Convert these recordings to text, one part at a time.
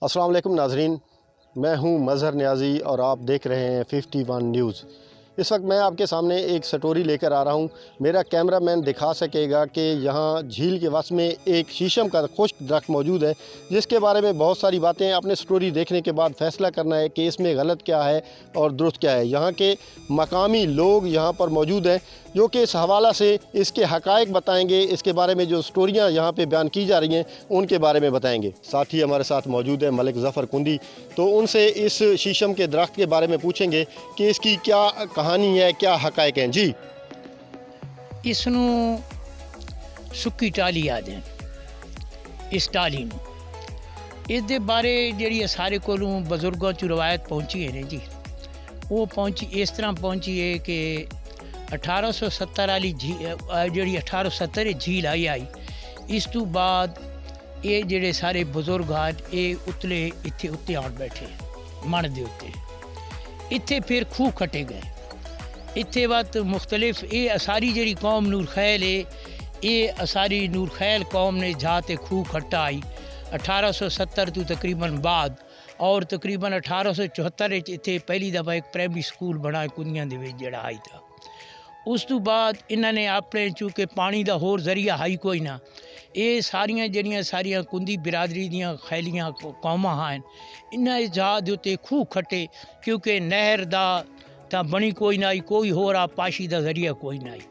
अस्सलाम वालेकुम नाजरीन, मैं हूं मज़हर न्याज़ी और आप देख रहे हैं 51 न्यूज़। इस वक्त मैं आपके सामने एक स्टोरी लेकर आ रहा हूं। मेरा कैमरामैन दिखा सकेगा कि यहां झील के वस में एक शीशम का खुश्क दरख्त मौजूद है, जिसके बारे में बहुत सारी बातें अपने स्टोरी देखने के बाद फ़ैसला करना है कि इसमें गलत क्या है और दुरुस्त क्या है। यहाँ के मकामी लोग यहाँ पर मौजूद हैं जो कि इस हवाला से इसके हक़ाइक़ बताएंगे, इसके बारे में जो स्टोरियाँ यहाँ पे बयान की जा रही हैं उनके बारे में बताएंगे। साथ ही हमारे साथ मौजूद है मलिक ज़फ़र कुंदी, तो उनसे इस शीशम के दरख्त के बारे में पूछेंगे कि इसकी क्या कहानी है, क्या हक़ाइक़ हैं। जी, इसनों सुक्की टाली आदे इस टाली नूं इस दे बारे जिहड़ी सारे कोलों बजुर्गों च रवायत पहुंची है जी, वो पहुंची इस तरह पहुंची है कि 1870 वाली जिहड़ी 1870 झील आई इस तो बाद ये जिहड़े सारे बजुर्ग हैं ये उतले इत्थे उत्ते आण बैठे मन दे उत्ते। इत्थे फिर खूह खटे गए, इत्थे वक्त मुख्तलिफ ये असारी जिहड़ी कौम नूर खैल है, ये असारी नूर खैल कौम ने जाते खूह खट्टा आई 1870 तो तकरीबन बाद, और तकरीबन 1874 इत्थे पहली दफ़ा एक प्राइमरी स्कूल बना कुंदियां दे विच जिहड़ा आई था। उस तो बाद इन्होंने अपने चूँकि पानी का होर जरिया हाई कोई ना, ये सारियां जड़ियाँ सारियां कुंदी बिरादरी दियाँ खैलियाँ कौमां हैं, इन्हें जहाज उत्ते खूह खट्टे क्योंकि नहर दा तां बनी कोई ना आई, कोई होर पाशी का जरिया कोई ना आई।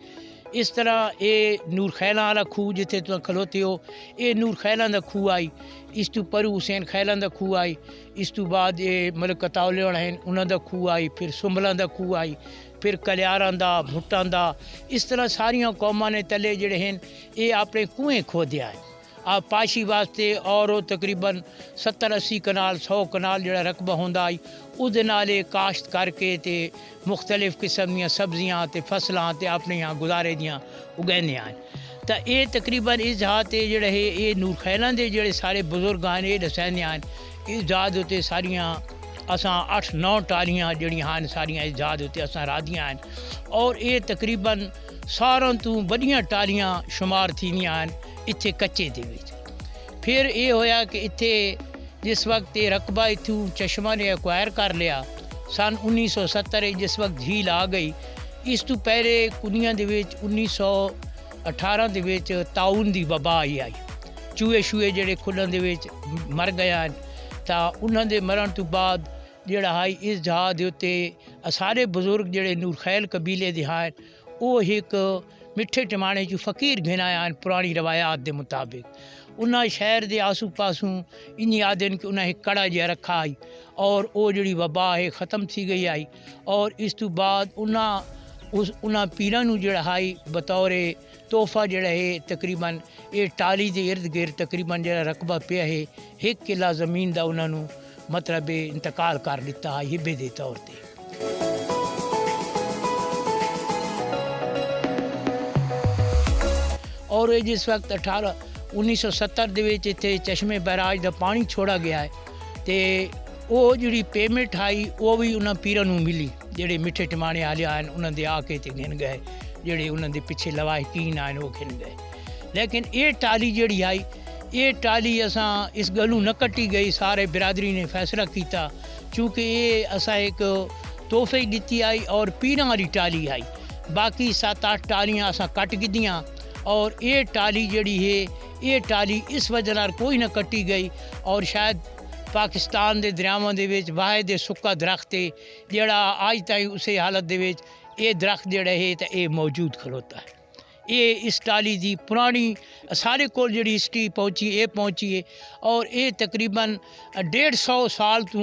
इस तरह ये नूर खैलां वाला खूह जिथे तुम खलोते हो, ये नूर खैलां दा खूह आई। इस तो परू हुसैन खैलां दा खूह आई। इस तो बाद ये मतलब कतावले हैं उन्हों दा खूह आई, फिर सुंबलां दा खूह आई, फिर कलियारां दा, भुट्टां दा। इस तरह सारियां कौमां ने तले जिहड़े हैं ये अपने कुएँ खोदिया है आप पाशी वास्ते, और वो तकरीबन 70-80 कनाल 100 कनाल जिहड़ा रकबा होंदा आई उहदे नाल काश्त करके ते मुख्तलिफ किस्म दियां सब्जियां ते फसलां ते अपने यहाँ गुजारे दियां उगाने हैं। तो ये तकरीबन इस जहाज ते जिहड़े है ये नूर खैलां दे जिहड़े सारे बुजुर्ग हैं ये दसैंदे हैं। इस जहाज उत्ते सारियां असां 8-9 टालियां जिहड़ियां हैं सारियां इस जहाज उत्ते असां राधियां हैं, और ये तकरीबन सारां तो वड्डियां टालियां शुमार थींदियां हैं इत्थे कच्चे दे विच। फिर ये होया कि इत्थे जिस वक्त ये रकबा इत्थों चश्मा ने एक्वायर कर लिया सन 1970 जिस वक्त झील आ गई। इस तो पहले कुनियां दे विच 1918 दे विच ताउन दी वबा आई, चूहे शूहे जिहड़े खुलन दे विच मर गए हैं। तो उन्हां दे मरण तो बाद जिहड़ा है इस जहाज दे उत्ते सारे बजुर्ग जिहड़े नूर खैल कबीले दे हैं वो एक मिठे टमाणे चू फ़कीर घिनाया हैं पुरानी रवायात के मुताबिक। उन्हें शहर के आसू पासू इन आदन कि उन्हें एक कड़ा जहा रखा आई, और वो जी वबा है ख़त्म थी गई आई। और इस तो बाद उन्हें पीरां नूं जिहड़ा है बतौर तोहफा जिहड़ा है तकरीबन ये टाली के इर्द गिर्द तकरीबन जिहड़ा रकबा पिया है 1 किला ज़मीन का उन्होंने मतलब इंतकाल कर दिता है हिबे के तौर पर। और ये जिस वक्त 1970 दे विच इत्थे चश्मे बैराज का पानी छोड़ा गया है, तो वो जी पेमेंट आई वो भी उन्होंने पीरां नूं मिली जिहड़े मिठे टमाणे वाले हैं उन्होंने आके ते गिन गए, जिहड़े उन्होंने पिछे लवाहिकीन हैं वो गिन गए। लेकिन ये टाली जिहड़ी आई ये टाली असां इस गल्लों न कट्टी गई, सारे बिरादरी ने फैसला किया चूँकि ये असां एक तोहफे दी आई और पीरां वाली टाली आई। बाकी 7-8 टालियां असां कट गिद्दियां, और ये टाली जड़ी है ये टाली इस वजह नाल कोई ना कट्टी गई, और शायद पाकिस्तान के दरियावां दे विच वाहिद सुक्का दरख्त है जिहड़ा अज ताईं उस हालत दे विच ये दरख्त जिहड़ा है तो ये मौजूद खलोता है। ये इस टाली की पुरानी सारे कोल जिहड़ी हिस्ट्री पहुँची है, और ये तकरीबन 150 साल तो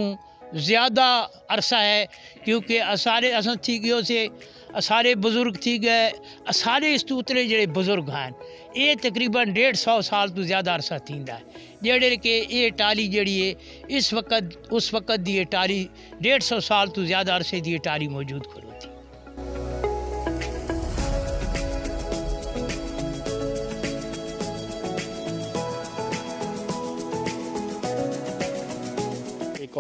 ज़्यादा अरसा है, क्योंकि सारे असां थी गयो से सारे बुजुर्ग थी गए, सारे इस तो उतरे जिहड़े बुजुर्ग हैं ये तकरीबन 150 साल तो ज़्यादा अरसा थींदा है, जिहड़े कि ये टाली जिहड़ी है इस वक्त उस वक्त दी ये टाली 150 साल तो ज़्यादा अरसे दी ये टाली मौजूद खलोती।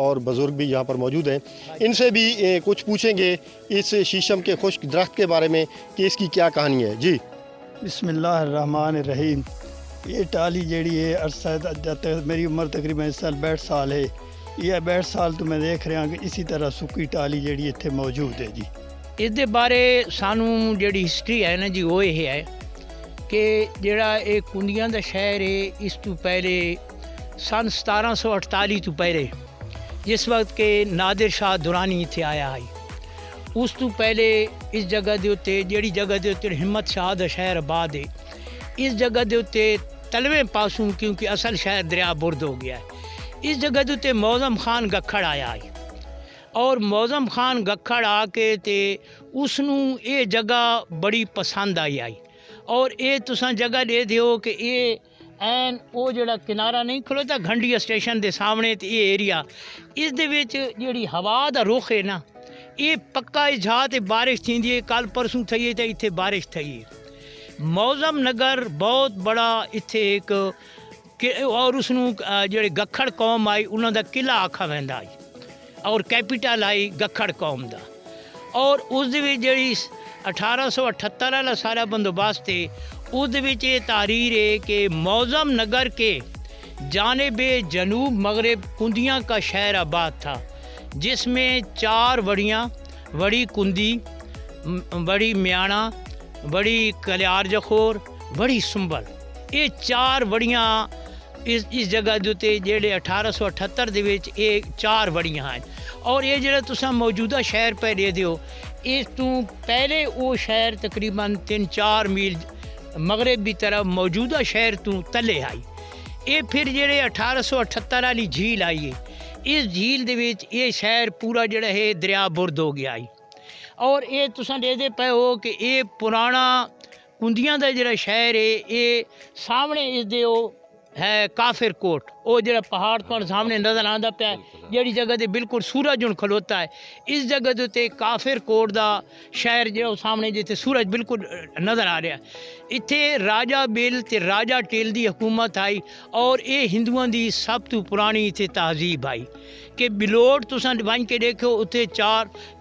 और बुज़ुर्ग भी यहाँ पर मौजूद हैं, इनसे भी कुछ पूछेंगे इस शीशम के खुश्क दरख्त के बारे में कि इसकी क्या कहानी है। जी, बिस्मिल्लाहिर्रहमानिर्रहीम। یہ ٹالی جیڑی ہے عرصہ میری عمر تقریباً اس سال 62 سال ہے. یہ 62 سال تو میں دیکھ رہا کہ اسی طرح سکی ٹالی جیڑی اتنے موجود ہے جی. اس دے بارے سانو جیڑی ہسٹری ہے نا جی وہ یہ ہے کہ جڑا یہ کنڈیاں دا شہر ہے اس تو پہلے سن 1748 تو پہلے جس وقت کہ نادر شاہ درانی اتنے آیا ہے اس تو پہلے اس جگہ دے اتے جیڑی جگہ دے اتے ہمت شاہ دا شہر آباد ہے اس جگہ دے اتے تلویں پاسوں کیونکہ اصل شہر دریا برد ہو گیا ہے اس جگہ دے اتے موزم خان گکھڑ آیا ہے اور موزم خان گکھڑ آ کے تے اس نو یہ جگہ بڑی پسند آئی اور یہ تساں جگہ دے دیو کہ یہ این وہ جڑا کنارہ نہیں کھلوتا گھنڈیا اسٹیشن دے سامنے تے یہ ایریا اس دے وچ جڑی ہوا دا رخ ہے نا یہ پکا جہاں تے بارش تھیندی ہے کل پرسوں تھی ہے تے اتنے بارش تھی ہے موزم نگر بہت بڑا اتنے ایک اور اس نو جڑے گکھڑ قوم آئی انہوں دا قلعہ آکھا ویندا آئی اور کیپیٹل آئی گکھڑ قوم دا اور اس دے وچ جڑی 1878 والا سارا بندوبست ہے اس دے وچ یہ تحریر ہے کہ موزم نگر کے جانب جنوب مغرب کندیاں کا شہر آباد تھا جس میں 4 وڑیاں بڑی کندی بڑی میانا بڑی کلیار جخور بڑی سنبل یہ 4 وڑیاں اس جگہ دوتے جڑے 1878 دے وچ یہ 4 وڑیاں ہیں اور یہ جڑا تساں موجودہ شہر پہ دے دیو اس تو پہلے وہ شہر تقریباً 3-4 میل مغرب کی طرف موجودہ شہر تو تلے آئی یہ پھر جڑے 1878 والی جھیل آئی ہے اس جھیل دے وچ یہ شہر پورا جڑا ہے دریا برد ہو گیا ہے اور یہ تساں دے دے پے ہو کہ یہ پرانا کندیاں دا جڑا شہر ہے یہ سامنے اس دے ہے کافر کوٹ وہ جڑا پہاڑ کو سامنے نظر آندا پیا جڑی جگہ دے بالکل سورج ہن کھلوتا ہے اس جگہ دے تے کافر کوٹ دا شہر جو سامنے جتے سورج بالکل نظر آ رہا ہے اتھے راجا بل تے راجا ٹیل دی حکومت آئی اور یہ ہندوؤں دی سب تو پرانی اتھے تہذیب آئی کہ بلوٹ تساں بن کے دیکھو اتھے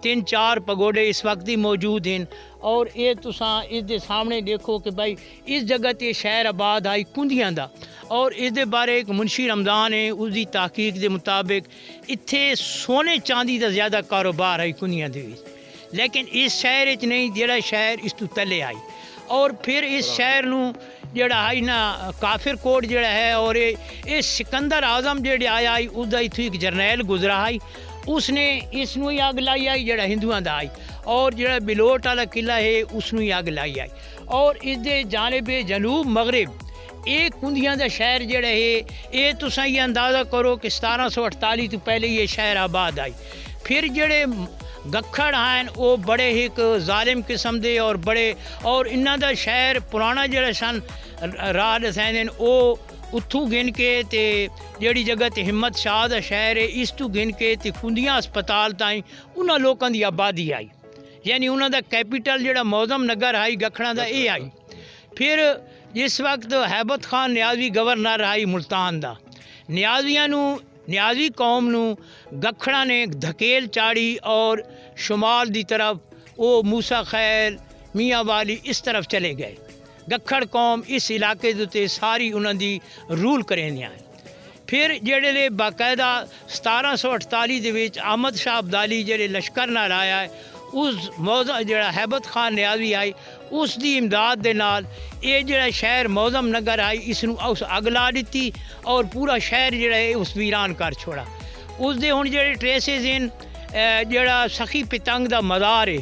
3-4 پگوڑے اس وقت ہی موجود ہیں اور یہ تساں اس دے سامنے دیکھو کہ بھائی اس جگہ تے شہر آباد آئی کندیاں دا اور اس دے بارے ایک منشی رمضان ہے اس دی تحقیق دے مطابق اتھے سونے چاندی دا زیادہ کاروبار ہے کندیاں دے وچ لیکن اس شہر وچ نہیں جڑا شہر اس تو تلے آئی اور پھر اس شہر نو جڑا ہے نا کافر کوٹ جڑا ہے اور یہ سکندر اعظم جڑے آیا ہے اس دا اتھوں ایک جرنیل گزرا ہے اس نے اس نو ہی اگ لائی آئی جڑا ہندوؤں دا آئی اور جڑا بلوٹ والا قلعہ ہے اس نو ہی اگ لائی آئی اور اس دے جانب جنوب مغرب یہ کندیاں دا شہر جڑا ہے یہ تساں یہ اندازہ کرو کہ 1748 تو پہلے یہ شہر آباد آئی پھر جڑے گکھڑ ہیں وہ بڑے ایک ظالم قسم دے اور بڑے اور انہاں دا شہر پرانا جڑا سن راہ دسین وہ اتھوں گن کے تے جڑی جگہ تے ہمت شاہ دا شہر ہے اس تو گن کے تے کندیاں اسپتال تائیں انہاں لوکاں دی آبادی آئی یعنی انہاں دا کیپیٹل جڑا موزم نگر آئی گکھڑاں دا یہ آئی پھر جس وقت ہیبت خان نیازوی گورنر آئی ملتان دا نیازوی قوم نو گکھڑا نے دھکیل چاڑی اور شمال دی طرف وہ موسیٰ خیل میاں والی اس طرف چلے گئے گکھڑ قوم اس علاقے دے ساری انہوں دی رول کریں ہیں پھر جڑے لے باقاعدہ 1748 دے وچ احمد شاہ ابدالی جڑے لشکر نال آیا ہے اس موضوع جڑا ہیبت خان نیازوی آئی اس دی امداد دے نال یہ جڑا شہر موزم نگر آئی اس نو اس اگ لا دیتی اور پورا شہر جڑا ہے اس ویران کر چھوڑا اس دے ہن جڑے ٹریسز ہیں جڑا سخی پتنگ دا مزار ہے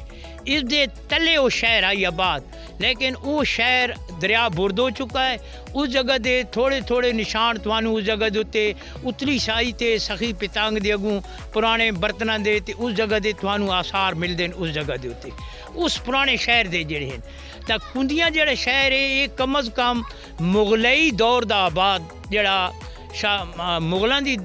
اس دے تلے وہ شہر آئی آباد لیکن وہ شہر دریا برد ہو چکا ہے اس جگہ دے تھوڑے نشان توانو اس جگہ دے اتلی شاہی تے سخی پتنگ دے اگوں پرانے برتناں دے تے اس جگہ دے توانو آثار ملدے اس جگہ دے اتے اس پرانے شہر دے جڑے ہیں تا کندیاں جڑے شہر ہے یہ کم از کم مغلئی دور دا آباد جڑا مغلاں دی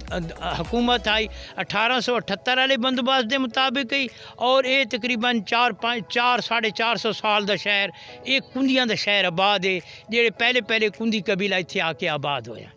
حکومت آئی 1878 والے بندوبست دے مطابق ہی اور یہ تقریباً 400-450 سال دا شہر یہ کندیاں دا شہر آباد ہے جڑے پہلے کندی قبیلہ اتھے آ کے آباد ہویا